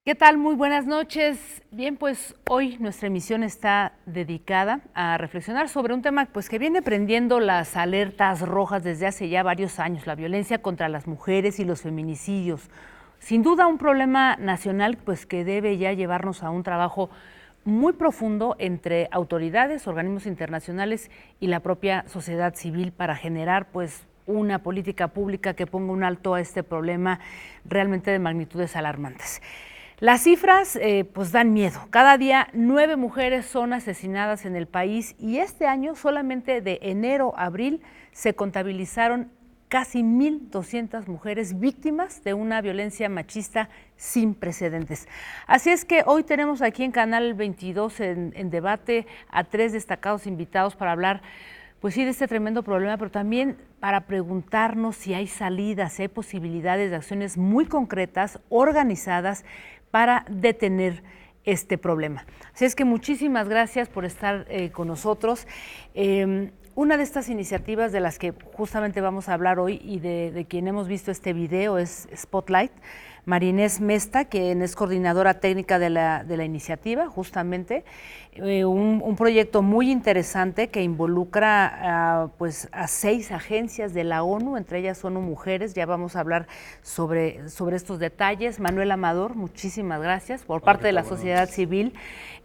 ¿Qué tal? Muy buenas noches. Bien, pues hoy nuestra emisión está dedicada a reflexionar sobre un tema pues que viene prendiendo las alertas rojas desde hace ya varios años, la violencia contra las mujeres y los feminicidios. Sin duda un problema nacional pues que debe ya llevarnos a un trabajo muy profundo entre autoridades, organismos internacionales y la propia sociedad civil para generar pues una política pública que ponga un alto a este problema realmente de magnitudes alarmantes. Las cifras pues dan miedo. Cada día 9 mujeres son asesinadas en el país y este año solamente de enero a abril se contabilizaron casi 1,200 mujeres víctimas de una violencia machista sin precedentes. Así es que hoy tenemos aquí en Canal 22 en debate a 3 destacados invitados para hablar pues sí de este tremendo problema, pero también para preguntarnos si hay salidas, si hay posibilidades de acciones muy concretas, organizadas, para detener este problema. Así es que muchísimas gracias por estar con nosotros. Una de estas iniciativas de las que justamente vamos a hablar hoy y de quien hemos visto este video es Spotlight, María Inés Mesta, quien es coordinadora técnica de la iniciativa, justamente, un proyecto muy interesante que involucra pues a 6 agencias de la ONU, entre ellas ONU Mujeres. Ya vamos a hablar sobre estos detalles. Manuel Amador, muchísimas gracias, por parte de la sociedad civil,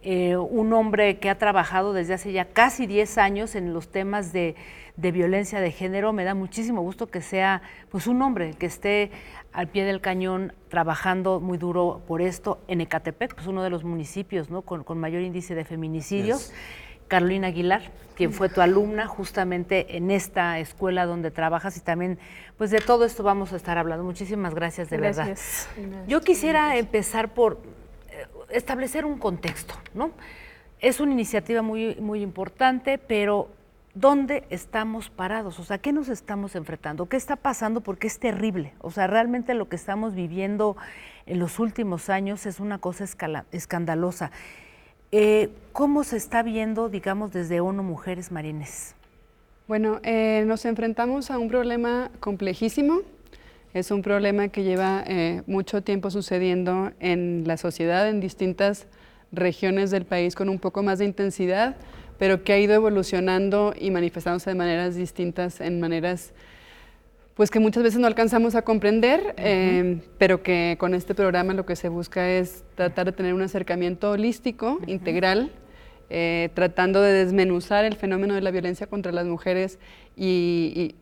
un hombre que ha trabajado desde hace ya casi 10 años en los temas de violencia de género. Me da muchísimo gusto que sea pues un hombre que esté al pie del cañón trabajando muy duro por esto en Ecatepec, pues uno de los municipios, ¿no?, con mayor índice de feminicidios. Yes. Carolina Aguilar, quien fue tu alumna justamente en esta escuela donde trabajas, y también pues de todo esto vamos a estar hablando. Muchísimas gracias, de verdad. Gracias. Yo quisiera empezar por establecer un contexto, ¿no? Es una iniciativa muy, muy importante, pero ¿dónde estamos parados? O sea, ¿qué nos estamos enfrentando? ¿Qué está pasando? Porque es terrible. O sea, realmente lo que estamos viviendo en los últimos años es una cosa escandalosa. ¿Cómo se está viendo, digamos, desde ONU Mujeres, María Inés? Bueno, nos enfrentamos a un problema complejísimo. Es un problema que lleva mucho tiempo sucediendo en la sociedad, en distintas regiones del país con un poco más de intensidad, pero que ha ido evolucionando y manifestándose de maneras distintas, en maneras pues que muchas veces no alcanzamos a comprender, pero que con este programa lo que se busca es tratar de tener un acercamiento holístico, integral, tratando de desmenuzar el fenómeno de la violencia contra las mujeres y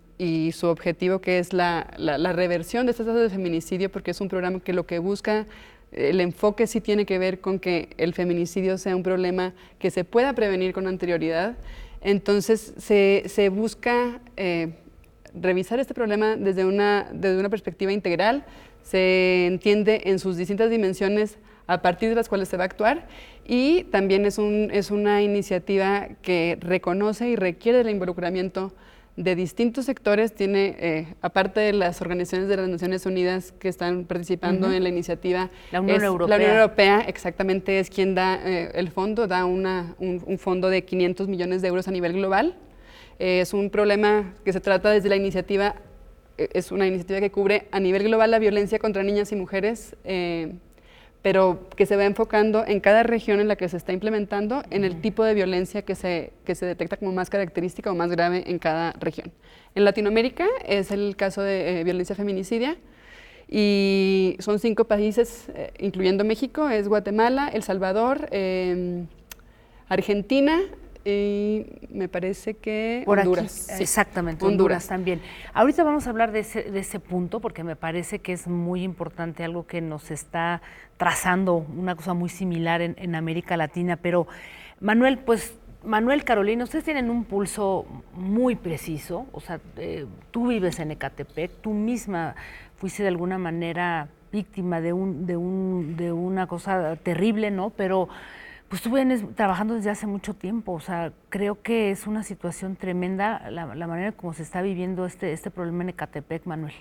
su objetivo, que es la reversión de estos casos de feminicidio, porque es un programa que lo que busca, el enfoque sí tiene que ver con que el feminicidio sea un problema que se pueda prevenir con anterioridad. Entonces se busca revisar este problema desde una perspectiva integral, se entiende en sus distintas dimensiones a partir de las cuales se va a actuar, y también es una iniciativa que reconoce y requiere el involucramiento de distintos sectores. Tiene, aparte de las organizaciones de las Naciones Unidas que están participando en la iniciativa, la Unión Europea. La Unión Europea exactamente es quien da el fondo, da un fondo de 500 millones de euros a nivel global. Es un problema que se trata desde la iniciativa, es una iniciativa que cubre a nivel global la violencia contra niñas y mujeres, pero que se va enfocando en cada región en la que se está implementando, en el tipo de violencia que se detecta como más característica o más grave en cada región. En Latinoamérica es el caso de violencia feminicidia, y son 5 países, incluyendo México, es Guatemala, El Salvador, Argentina, y me parece que por Honduras. Aquí, sí. Exactamente, Honduras también. Ahorita vamos a hablar de ese punto, porque me parece que es muy importante, algo que nos está trazando una cosa muy similar en América Latina. Pero Manuel, Carolina, ustedes tienen un pulso muy preciso. O sea, tú vives en Ecatepec, tú misma fuiste de alguna manera víctima de una cosa terrible, ¿no? Pero pues tú vienes trabajando desde hace mucho tiempo. O sea, creo que es una situación tremenda la manera como se está viviendo este problema en Ecatepec, Manuel.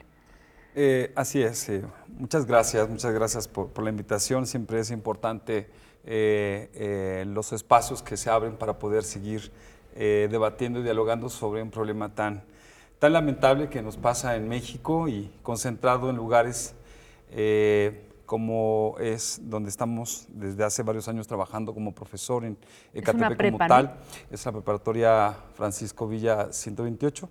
Así es, muchas gracias por la invitación. Siempre es importante los espacios que se abren para poder seguir debatiendo y dialogando sobre un problema tan lamentable que nos pasa en México y concentrado en lugares como es donde estamos desde hace varios años trabajando como profesor en Es Ecatepec una prepa, como tal. ¿no? Es la preparatoria Francisco Villa 128,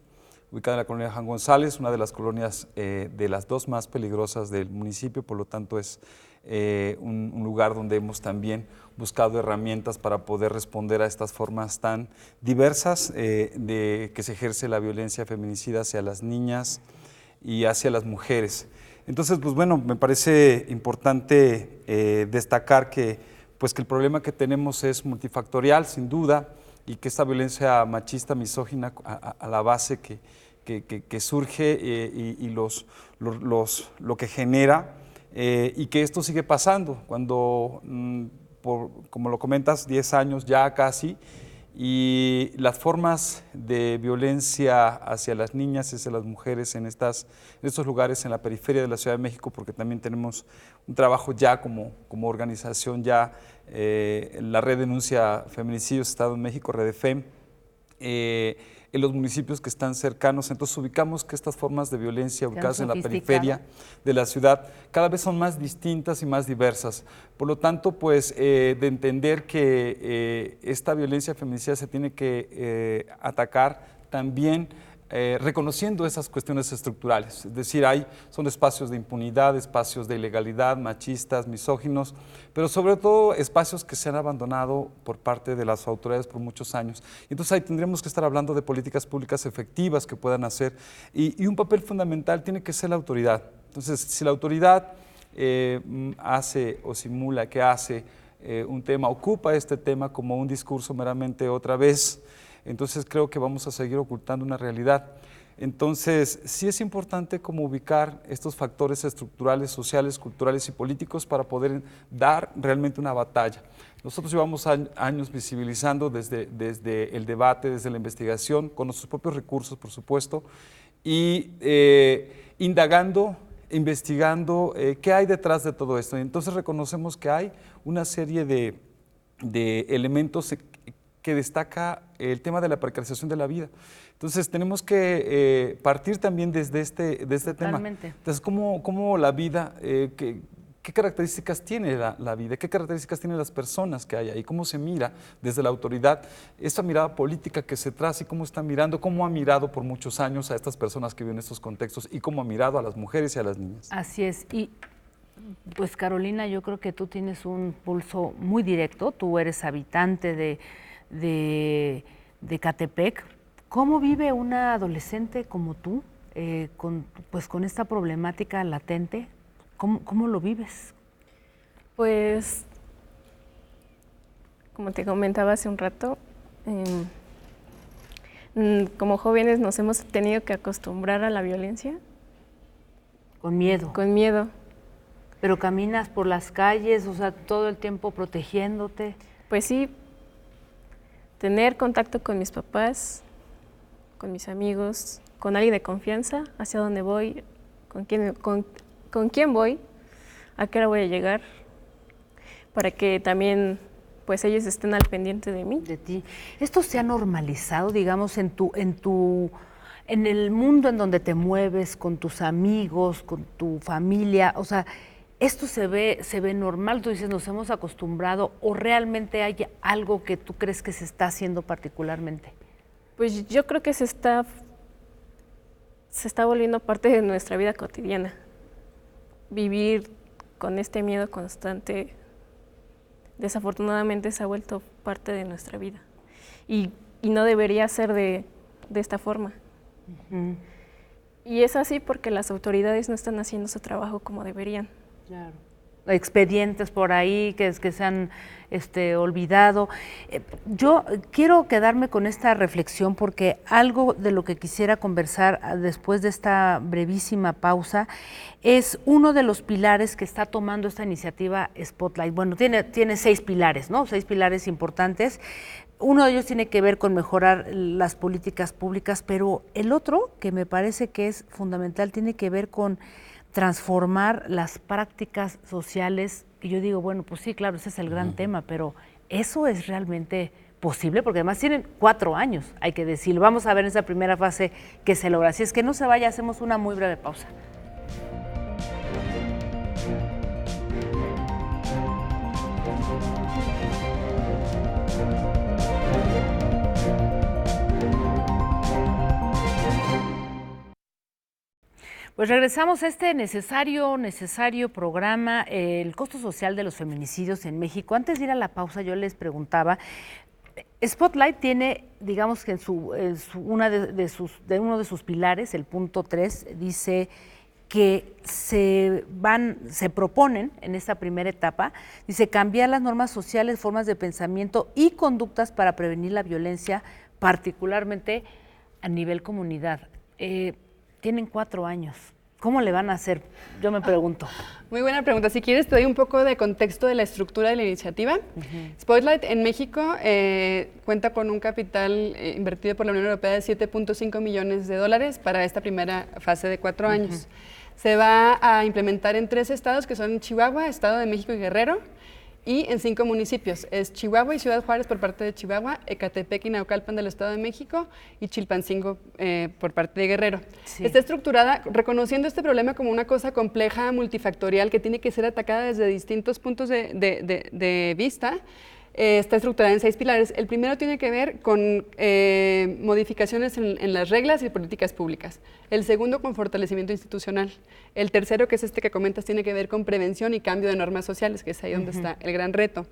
ubicada en la colonia Juan González, una de las colonias de las 2 más peligrosas del municipio, por lo tanto es un lugar donde hemos también buscado herramientas para poder responder a estas formas tan diversas de que se ejerce la violencia feminicida hacia las niñas y hacia las mujeres. Entonces, pues bueno, me parece importante destacar que el problema que tenemos es multifactorial, sin duda, y que esta violencia machista, misógina, a la base que surge y lo que genera, y que esto sigue pasando cuando, como lo comentas, 10 años ya casi, y las formas de violencia hacia las niñas y hacia las mujeres en estos lugares en la periferia de la Ciudad de México, porque también tenemos un trabajo ya como organización, ya la Red Denuncia Feminicidios Estado de México, Redefem, en los municipios que están cercanos. Entonces ubicamos que estas formas de violencia ubicadas en la periferia de la ciudad cada vez son más distintas y más diversas. Por lo tanto, pues de entender que esta violencia feminicida se tiene que atacar también reconociendo esas cuestiones estructurales, es decir, son espacios de impunidad, espacios de ilegalidad, machistas, misóginos, pero sobre todo espacios que se han abandonado por parte de las autoridades por muchos años. Entonces ahí tendríamos que estar hablando de políticas públicas efectivas que puedan hacer, y un papel fundamental tiene que ser la autoridad. Entonces, si la autoridad hace o simula que hace un tema, ocupa este tema como un discurso meramente otra vez, entonces creo que vamos a seguir ocultando una realidad. Entonces, sí es importante como ubicar estos factores estructurales, sociales, culturales y políticos para poder dar realmente una batalla. Nosotros llevamos años visibilizando desde el debate, desde la investigación, con nuestros propios recursos, por supuesto, y indagando, investigando qué hay detrás de todo esto. Y entonces reconocemos que hay una serie de elementos que destaca el tema de la precarización de la vida. Entonces tenemos que partir también desde este tema. Entonces, ¿cómo la vida, qué características tiene la vida, qué características tienen las personas que hay ahí, cómo se mira desde la autoridad, esa mirada política que se traza y cómo está mirando, cómo ha mirado por muchos años a estas personas que viven en estos contextos y cómo ha mirado a las mujeres y a las niñas. Así es. Y pues Carolina, yo creo que tú tienes un pulso muy directo, tú eres habitante de Ecatepec. ¿Cómo vive una adolescente como tú con esta problemática latente? ¿Cómo lo vives? Pues, como te comentaba hace un rato, como jóvenes nos hemos tenido que acostumbrar a la violencia. Con miedo. Con miedo. Pero caminas por las calles, o sea, todo el tiempo protegiéndote. Pues sí, tener contacto con mis papás, con mis amigos, con alguien de confianza, hacia dónde voy, con quién voy, a qué hora voy a llegar, para que también pues ellos estén al pendiente de mí. De ti. ¿Esto se ha normalizado, digamos, en el mundo en donde te mueves, con tus amigos, con tu familia? O sea, ¿esto se ve normal? Tú dices, nos hemos acostumbrado, ¿o realmente hay algo que tú crees que se está haciendo particularmente? Pues yo creo que se está volviendo parte de nuestra vida cotidiana. Vivir con este miedo constante, desafortunadamente se ha vuelto parte de nuestra vida. Y no debería ser de esta forma. Uh-huh. Y es así porque las autoridades no están haciendo su trabajo como deberían. Claro. Expedientes por ahí que se han olvidado. Yo quiero quedarme con esta reflexión porque algo de lo que quisiera conversar después de esta brevísima pausa es uno de los pilares que está tomando esta iniciativa Spotlight. Bueno, tiene 6 pilares, ¿no? 6 pilares importantes. Uno de ellos tiene que ver con mejorar las políticas públicas, pero el otro, que me parece que es fundamental, tiene que ver con transformar las prácticas sociales. Y yo digo, bueno, pues sí, claro, ese es el gran tema, pero ¿eso es realmente posible? Porque además tienen 4 años, hay que decirlo. Vamos a ver en esa primera fase que se logra. Si es que no se vaya, hacemos una muy breve pausa. Pues regresamos a este necesario programa, el costo social de los feminicidios en México. Antes de ir a la pausa, yo les preguntaba, Spotlight tiene, digamos que uno de sus pilares, el punto 3, dice que se proponen en esta primera etapa, dice cambiar las normas sociales, formas de pensamiento y conductas para prevenir la violencia, particularmente a nivel comunidad. Tienen 4 años. ¿Cómo le van a hacer? Yo me pregunto. Muy buena pregunta. Si quieres, te doy un poco de contexto de la estructura de la iniciativa. Spotlight en México cuenta con un capital invertido por la Unión Europea de $7.5 millones para esta primera fase de 4 años. Se va a implementar en 3 estados, que son Chihuahua, Estado de México y Guerrero, y en 5 municipios. Es Chihuahua y Ciudad Juárez por parte de Chihuahua, Ecatepec y Naucalpan del Estado de México y Chilpancingo por parte de Guerrero. Sí. Está estructurada reconociendo este problema como una cosa compleja, multifactorial, que tiene que ser atacada desde distintos puntos de vista. Está estructurada en 6 pilares. El primero tiene que ver con modificaciones en las reglas y políticas públicas. El segundo, con fortalecimiento institucional. El tercero, que es este que comentas, tiene que ver con prevención y cambio de normas sociales, que es ahí donde está el gran reto.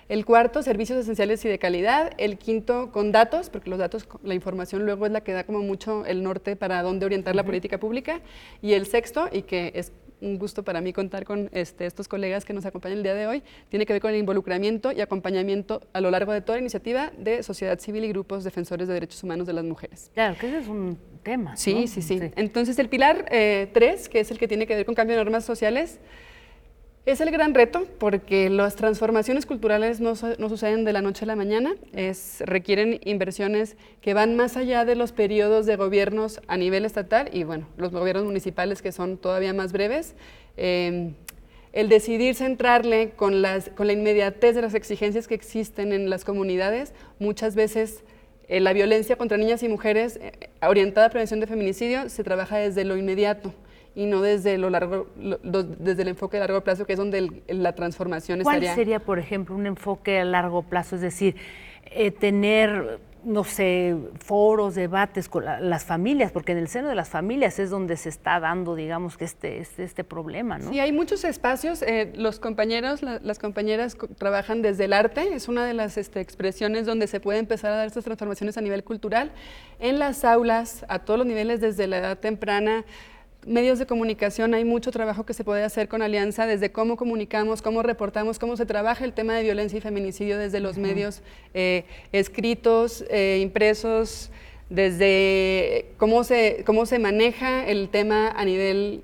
El cuarto, servicios esenciales y de calidad. El quinto, con datos, porque los datos, la información luego es la que da como mucho el norte para dónde orientar la política pública. Y el sexto, y que es un gusto para mí contar con estos colegas que nos acompañan el día de hoy, tiene que ver con el involucramiento y acompañamiento a lo largo de toda la iniciativa de sociedad civil y grupos defensores de derechos humanos de las mujeres. Claro, que ese es un tema, Sí, ¿no? sí. Entonces el pilar 3, que es el que tiene que ver con cambio de normas sociales, es el gran reto porque las transformaciones culturales no suceden de la noche a la mañana, requieren inversiones que van más allá de los periodos de gobiernos a nivel estatal y bueno, los gobiernos municipales que son todavía más breves. El decidir centrarle con la inmediatez de las exigencias que existen en las comunidades, muchas veces la violencia contra niñas y mujeres orientada a prevención de feminicidio se trabaja desde lo inmediato y no desde desde el enfoque a largo plazo, que es donde la transformación estaría. ¿Cuál sería, por ejemplo, un enfoque a largo plazo? Es decir, tener, no sé, foros, debates con las familias, porque en el seno de las familias es donde se está dando, digamos, que este problema, ¿no? Sí, hay muchos espacios. Los compañeros, las compañeras trabajan desde el arte, es una de las expresiones donde se puede empezar a dar estas transformaciones a nivel cultural. En las aulas, a todos los niveles, desde la edad temprana, medios de comunicación, hay mucho trabajo que se puede hacer con Alianza, desde cómo comunicamos, cómo reportamos, cómo se trabaja el tema de violencia y feminicidio desde los medios escritos, impresos, desde cómo se maneja el tema a nivel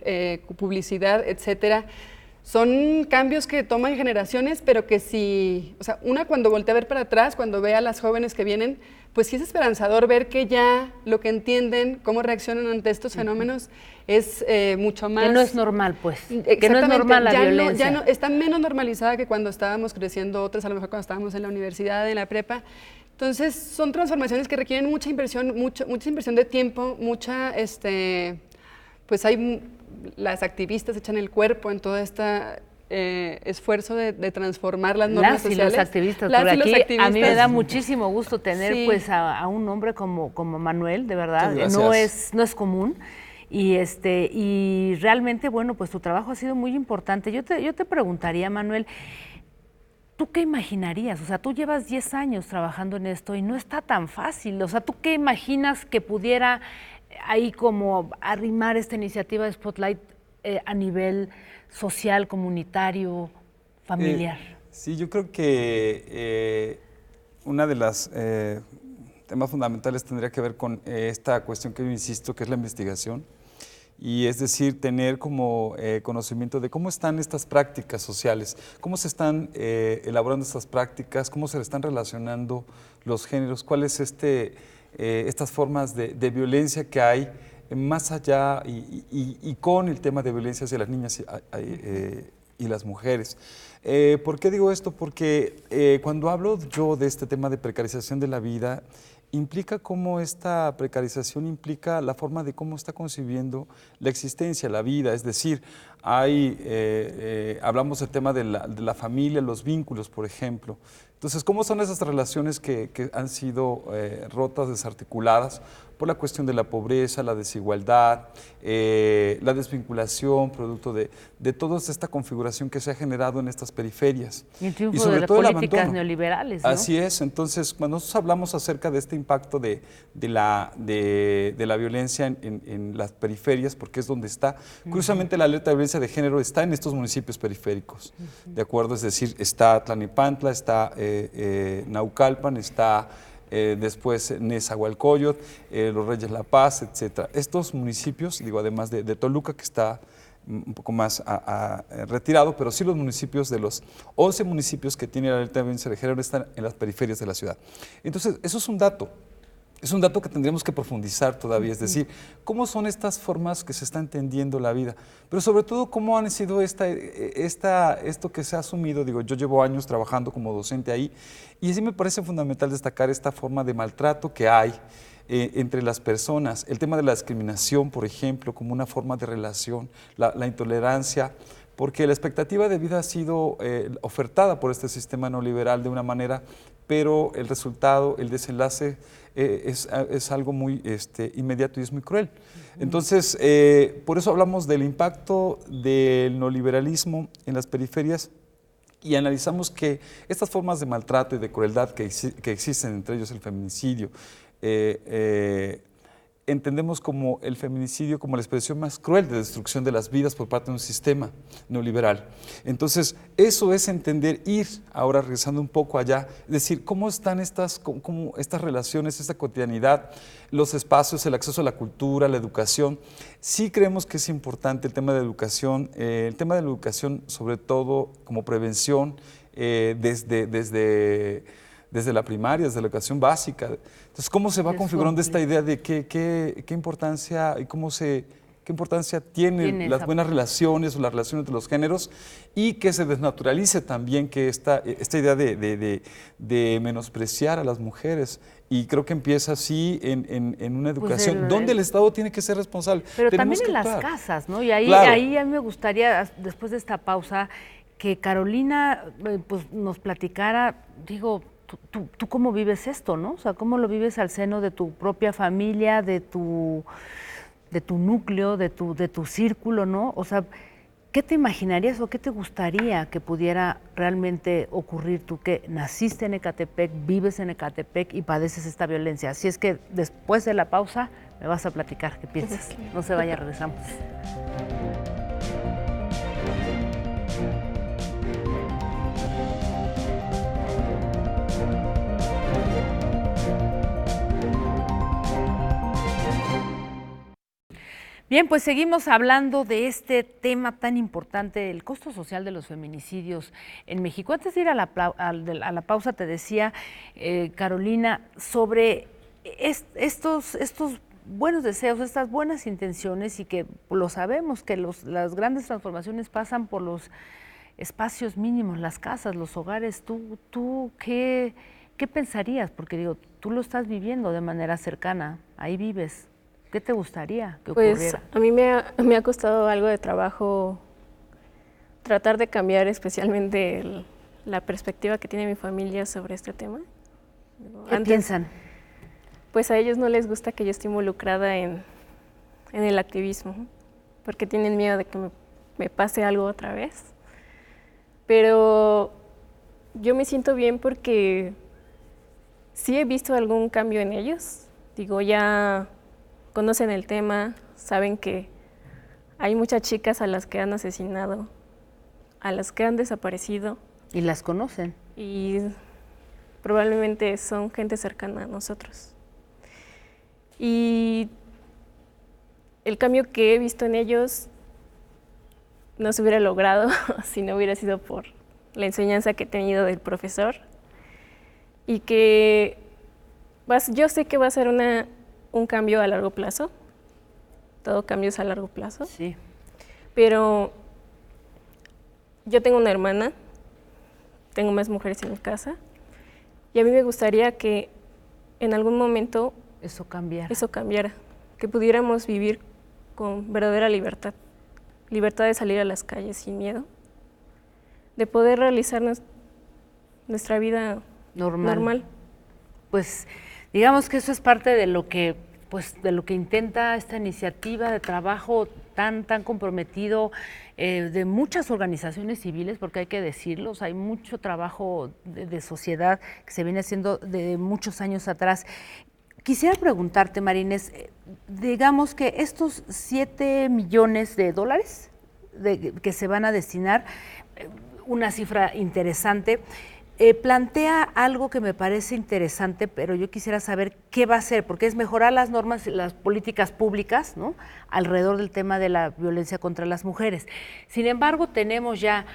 publicidad, etcétera. Son cambios que toman generaciones, pero que sí, o sea, una cuando voltea a ver para atrás, cuando ve a las jóvenes que vienen, pues sí es esperanzador ver que ya lo que entienden, cómo reaccionan ante estos fenómenos es mucho más... Que no es normal, pues. Que no es normal la violencia. Ya no, está menos normalizada que cuando estábamos creciendo, otras a lo mejor cuando estábamos en la universidad, en la prepa. Entonces, son transformaciones que requieren mucha inversión de tiempo, pues hay... Las activistas echan el cuerpo en todo este esfuerzo de transformar las normas sociales. Los activistas, por aquí a mí me da muchísimo gusto tener pues a un hombre como Manuel, de verdad, no es común. Y realmente, bueno, pues tu trabajo ha sido muy importante. Yo te preguntaría, Manuel, ¿tú qué imaginarías? O sea, tú llevas 10 años trabajando en esto y no está tan fácil. O sea, ¿tú qué imaginas que pudiera ahí como arrimar esta iniciativa de Spotlight a nivel social, comunitario, familiar? Sí, yo creo que una de las temas fundamentales tendría que ver con esta cuestión que yo insisto, que es la investigación. Y es decir, tener como conocimiento de cómo están estas prácticas sociales, cómo se están elaborando estas prácticas, cómo se están relacionando los géneros, cuál es estas formas de violencia que hay más allá y con el tema de violencia hacia las niñas y las mujeres. ¿Por qué digo esto? Porque cuando hablo yo de este tema de precarización de la vida, implica cómo esta precarización implica la forma de cómo está concibiendo la existencia, la vida. Es decir, hablamos del tema de la familia, los vínculos, por ejemplo. Entonces, ¿cómo son esas relaciones que han sido rotas, desarticuladas por la cuestión de la pobreza, la desigualdad, la desvinculación, producto de toda esta configuración que se ha generado en estas periferias? Y el triunfo y sobre de las todo políticas neoliberales, ¿no? Así es. Entonces, cuando nosotros hablamos acerca de este impacto de la violencia en las periferias, porque es donde está, curiosamente la alerta de violencia de género está en estos municipios periféricos, ¿de acuerdo? Es decir, está Tlalnepantla, está Naucalpan, está después Nezahualcóyotl, los Reyes La Paz, etcétera. Estos municipios, digo, además de Toluca, que está un poco más retirado, pero sí los municipios de los 11 municipios que tiene la alerta de violencia de género están en las periferias de la ciudad. Entonces, eso es un dato. Es un dato que tendríamos que profundizar todavía, es decir, cómo son estas formas que se está entendiendo la vida, pero sobre todo cómo han sido esto que se ha asumido. Digo, yo llevo años trabajando como docente ahí y sí me parece fundamental destacar esta forma de maltrato que hay entre las personas, el tema de la discriminación, por ejemplo, como una forma de relación, la intolerancia, porque la expectativa de vida ha sido ofertada por este sistema neoliberal de una manera, pero el resultado, el desenlace es algo muy inmediato y es muy cruel. Entonces, por eso hablamos del impacto del neoliberalismo en las periferias y analizamos que estas formas de maltrato y de crueldad que existen, entre ellos el feminicidio, entendemos como el feminicidio como la expresión más cruel de destrucción de las vidas por parte de un sistema neoliberal. Entonces, eso es entender, ir ahora regresando un poco allá, es decir, cómo están estas relaciones, esta cotidianidad, los espacios, el acceso a la cultura, la educación. Sí creemos que es importante el tema de educación, sobre todo como prevención, desde la primaria, desde la educación básica. Entonces, ¿cómo se va configurando esta idea de qué importancia y qué importancia tienen las buenas relaciones o las relaciones entre los géneros y que se desnaturalice también que esta idea de menospreciar a las mujeres? Y creo que empieza así en una educación donde el Estado tiene que ser responsable. Pero también en las casas, ¿no? Y ahí a mí me gustaría, después de esta pausa, que Carolina pues, nos platicara, digo, ¿Tú cómo vives esto, no? O sea, ¿cómo lo vives al seno de tu propia familia, de tu núcleo, de tu círculo, no? O sea, ¿qué te imaginarías o qué te gustaría que pudiera realmente ocurrir tú que naciste en Ecatepec, vives en Ecatepec y padeces esta violencia? Así es que después de la pausa me vas a platicar qué piensas. No se vaya, regresamos. Bien, pues seguimos hablando de este tema tan importante, el costo social de los feminicidios en México. Antes de ir a la pausa te decía, Carolina, sobre estos buenos deseos, estas buenas intenciones y que lo sabemos que las grandes transformaciones pasan por los espacios mínimos, las casas, los hogares. ¿Tú qué pensarías? Porque digo, tú lo estás viviendo de manera cercana, ahí vives. ¿Qué te gustaría que ocurriera? Pues a mí me ha costado algo de trabajo tratar de cambiar especialmente la perspectiva que tiene mi familia sobre este tema. ¿Qué piensan? Pues a ellos no les gusta que yo esté involucrada en el activismo, porque tienen miedo de que me pase algo otra vez. Pero yo me siento bien porque sí he visto algún cambio en ellos. Digo, ya conocen el tema, saben que hay muchas chicas a las que han asesinado, a las que han desaparecido. ¿Y las conocen? Y probablemente son gente cercana a nosotros. Y el cambio que he visto en ellos no se hubiera logrado si no hubiera sido por la enseñanza que he tenido del profesor. Y que yo sé que va a ser un cambio a largo plazo. Todo cambio es a largo plazo. Sí. Pero yo tengo una hermana, tengo más mujeres en mi casa, y a mí me gustaría que en algún momento eso cambiara, que pudiéramos vivir con verdadera libertad. libertad de salir a las calles sin miedo, de poder realizar nuestra vida normal. Pues digamos que eso es parte de lo que intenta esta iniciativa de trabajo tan comprometido de muchas organizaciones civiles, porque hay que decirlo, o sea, hay mucho trabajo de sociedad que se viene haciendo de muchos años atrás. Quisiera preguntarte, María Inés, digamos que estos $7 millones que se van a destinar, una cifra interesante, plantea algo que me parece interesante, pero yo quisiera saber qué va a hacer, porque es mejorar las normas y las políticas públicas, ¿no?, alrededor del tema de la violencia contra las mujeres. Sin embargo, tenemos ya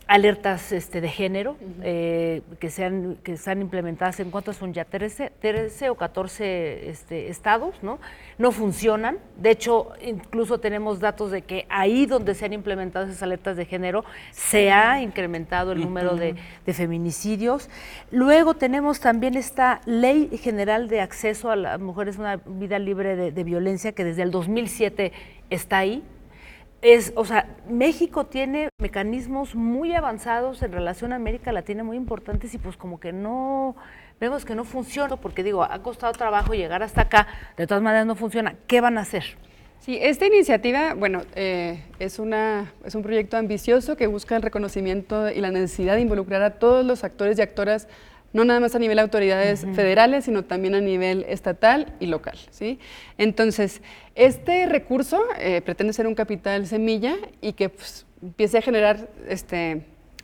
alertas de género que están implementadas. ¿En cuántos son ya? 13 o 14 estados, ¿no? No funcionan. De hecho, incluso tenemos datos de que ahí donde se han implementado esas alertas de género se ha incrementado el número de feminicidios. Luego tenemos también esta Ley General de Acceso a las Mujeres a una Vida Libre de Violencia, que desde el 2007 está ahí. O sea, México tiene mecanismos muy avanzados en relación a América Latina, muy importantes, y pues como que no, vemos que no funciona, porque digo, ha costado trabajo llegar hasta acá, de todas maneras no funciona. ¿Qué van a hacer? Sí, esta iniciativa, bueno, es un proyecto ambicioso que busca el reconocimiento y la necesidad de involucrar a todos los actores y actoras, no nada más a nivel de autoridades federales, sino también a nivel estatal y local, ¿sí? Entonces, este recurso pretende ser un capital semilla y que pues, empiece a generar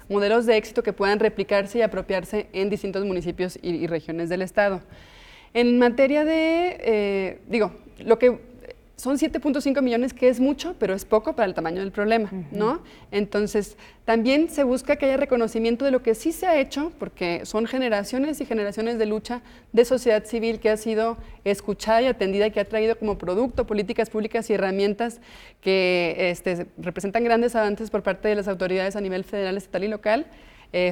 modelos de éxito que puedan replicarse y apropiarse en distintos municipios y regiones del estado. En materia de, lo que son 7.5 millones, que es mucho, pero es poco para el tamaño del problema, ¿no? Entonces, también se busca que haya reconocimiento de lo que sí se ha hecho, porque son generaciones y generaciones de lucha de sociedad civil que ha sido escuchada y atendida, y que ha traído como producto políticas públicas y herramientas que representan grandes avances por parte de las autoridades a nivel federal, estatal y local.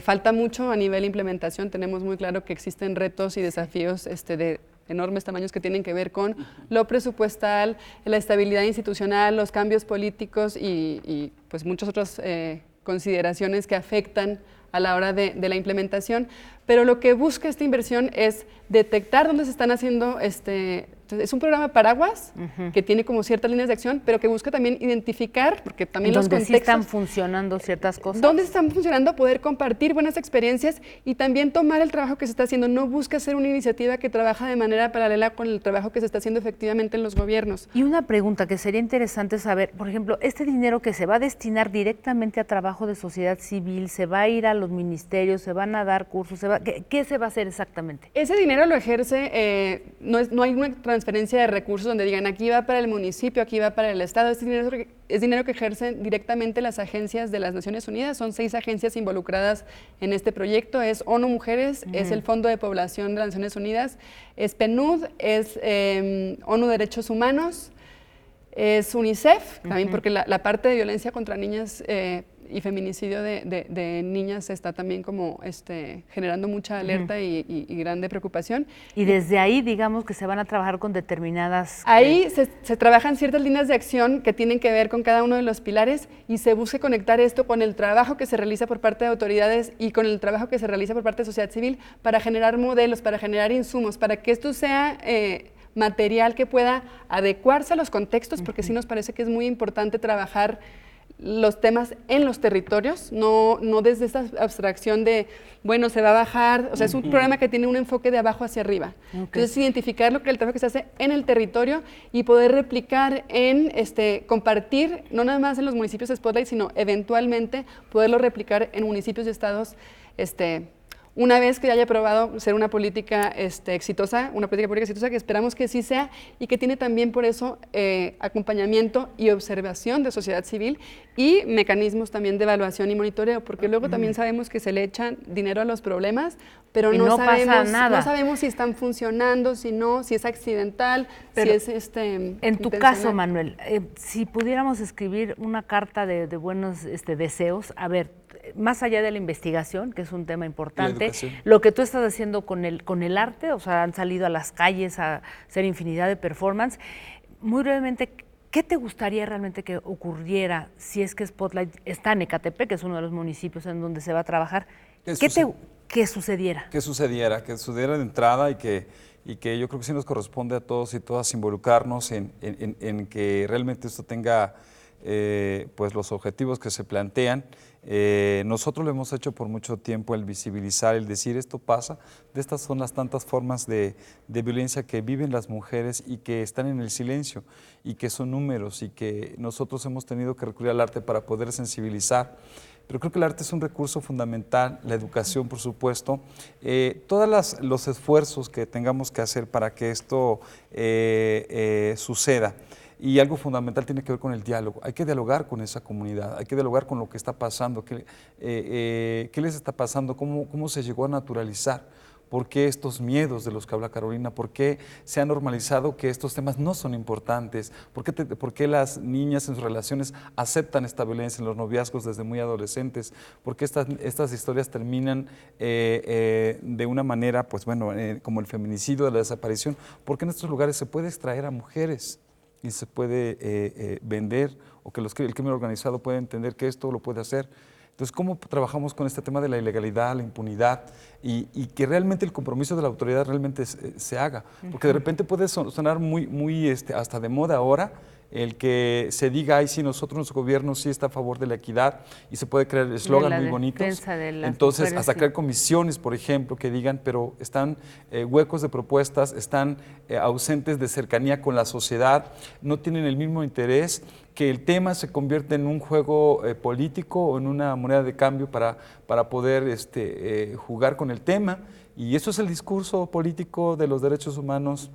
Falta mucho a nivel implementación. Tenemos muy claro que existen retos y desafíos de enormes tamaños que tienen que ver con lo presupuestal, la estabilidad institucional, los cambios políticos y pues muchas otras consideraciones que afectan a la hora de la implementación. Pero lo que busca esta inversión es detectar dónde se están haciendo, es un programa paraguas que tiene como ciertas líneas de acción, pero que busca también identificar, porque también los contextos… ¿Dónde sí están funcionando ciertas cosas? ¿Dónde están funcionando? Poder compartir buenas experiencias y también tomar el trabajo que se está haciendo. No busca ser una iniciativa que trabaja de manera paralela con el trabajo que se está haciendo efectivamente en los gobiernos. Y una pregunta que sería interesante saber, por ejemplo, este dinero que se va a destinar directamente a trabajo de sociedad civil, se va a ir a los ministerios, se van a dar cursos, ¿qué se va a hacer exactamente? Ese dinero lo ejerce, no hay una transferencia de recursos donde digan aquí va para el municipio, aquí va para el estado. Este dinero es dinero que ejercen directamente las agencias de las Naciones Unidas. Son 6 agencias involucradas en este proyecto. Es ONU Mujeres, es el Fondo de Población de las Naciones Unidas, es PNUD, es ONU Derechos Humanos, es UNICEF, también porque la parte de violencia contra niñas y feminicidio de niñas está también como generando mucha alerta y grande preocupación. Y desde ahí, digamos que se van a trabajar con determinadas… Ahí se trabajan ciertas líneas de acción que tienen que ver con cada uno de los pilares y se busca conectar esto con el trabajo que se realiza por parte de autoridades y con el trabajo que se realiza por parte de sociedad civil para generar modelos, para generar insumos, para que esto sea… material que pueda adecuarse a los contextos, porque sí nos parece que es muy importante trabajar los temas en los territorios, no desde esta abstracción de, bueno, se va a bajar, o sea, es un programa que tiene un enfoque de abajo hacia arriba. Entonces, identificar el trabajo que se hace en el territorio y poder replicar compartir, no nada más en los municipios de Spotlight, sino eventualmente poderlo replicar en municipios y estados, una vez que haya probado ser una política exitosa, una política pública exitosa, que esperamos que sí sea, y que tiene también por eso acompañamiento y observación de sociedad civil y mecanismos también de evaluación y monitoreo, porque luego también sabemos que se le echan dinero a los problemas, pero no sabemos si están funcionando, si es accidental, pero si es en tu caso, Manuel, si pudiéramos escribir una carta de buenos deseos, a ver, más allá de la investigación, que es un tema importante, lo que tú estás haciendo con el arte, o sea, han salido a las calles a hacer infinidad de performance. Muy brevemente, ¿Qué te gustaría realmente que ocurriera si es que Spotlight está en Ecatepec, que es uno de los municipios en donde se va a trabajar? Que sucediera. Que sucediera de entrada y que yo creo que sí nos corresponde a todos y todas involucrarnos en que realmente esto tenga pues los objetivos que se plantean. Nosotros lo hemos hecho por mucho tiempo, el visibilizar, el decir esto pasa, de estas son las tantas formas de violencia que viven las mujeres y que están en el silencio y que son números y que nosotros hemos tenido que recurrir al arte para poder sensibilizar. Pero creo que el arte es un recurso fundamental, la educación por supuesto, todos los esfuerzos que tengamos que hacer para que esto suceda. Y algo fundamental tiene que ver con el diálogo. Hay que dialogar con esa comunidad, hay que dialogar con lo que está pasando, qué les está pasando, cómo se llegó a naturalizar, por qué estos miedos de los que habla Carolina, por qué se ha normalizado que estos temas no son importantes, por qué las niñas en sus relaciones aceptan esta violencia en los noviazgos desde muy adolescentes, por qué estas historias terminan de una manera, pues bueno, como el feminicidio, de la desaparición, porque en estos lugares se puede extraer a mujeres y se puede vender, o que el crimen organizado puede entender que esto lo puede hacer. Entonces, ¿cómo trabajamos con este tema de la ilegalidad, la impunidad y que realmente el compromiso de la autoridad realmente se haga? Porque de repente puede sonar muy hasta de moda ahora el que se diga, ay, sí, nuestro gobierno sí está a favor de la equidad, y se puede crear eslogans muy bonitos. Entonces, mujeres, hasta crear comisiones, por ejemplo, que digan, pero están huecos de propuestas, están ausentes de cercanía con la sociedad, no tienen el mismo interés, que el tema se convierte en un juego político o en una moneda de cambio para poder jugar con el tema, y eso es el discurso político de los derechos humanos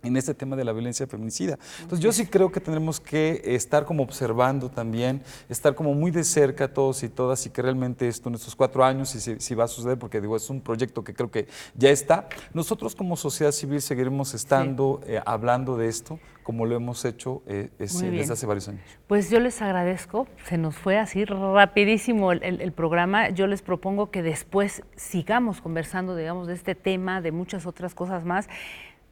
en este tema de la violencia feminicida. Entonces yo sí creo que tendremos que estar como observando también, estar como muy de cerca todos y todas, y que realmente esto en estos 4 años, si va a suceder, porque digo, es un proyecto que creo que ya está, nosotros como sociedad civil seguiremos estando hablando de esto, como lo hemos hecho desde hace varios años. Pues yo les agradezco, se nos fue así rapidísimo el programa. Yo les propongo que después sigamos conversando, digamos, de este tema, de muchas otras cosas más.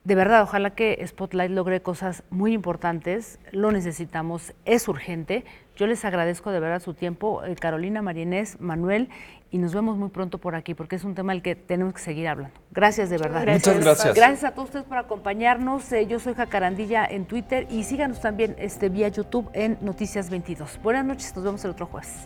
De verdad, ojalá que Spotlight logre cosas muy importantes, lo necesitamos, es urgente. Yo les agradezco de verdad su tiempo, Carolina, María Inés, Manuel, y nos vemos muy pronto por aquí, porque es un tema del que tenemos que seguir hablando. Gracias de verdad. Muchas gracias. Gracias a todos ustedes por acompañarnos. Yo soy Jacarandilla en Twitter, y síganos también vía YouTube en Noticias 22. Buenas noches, nos vemos el otro jueves.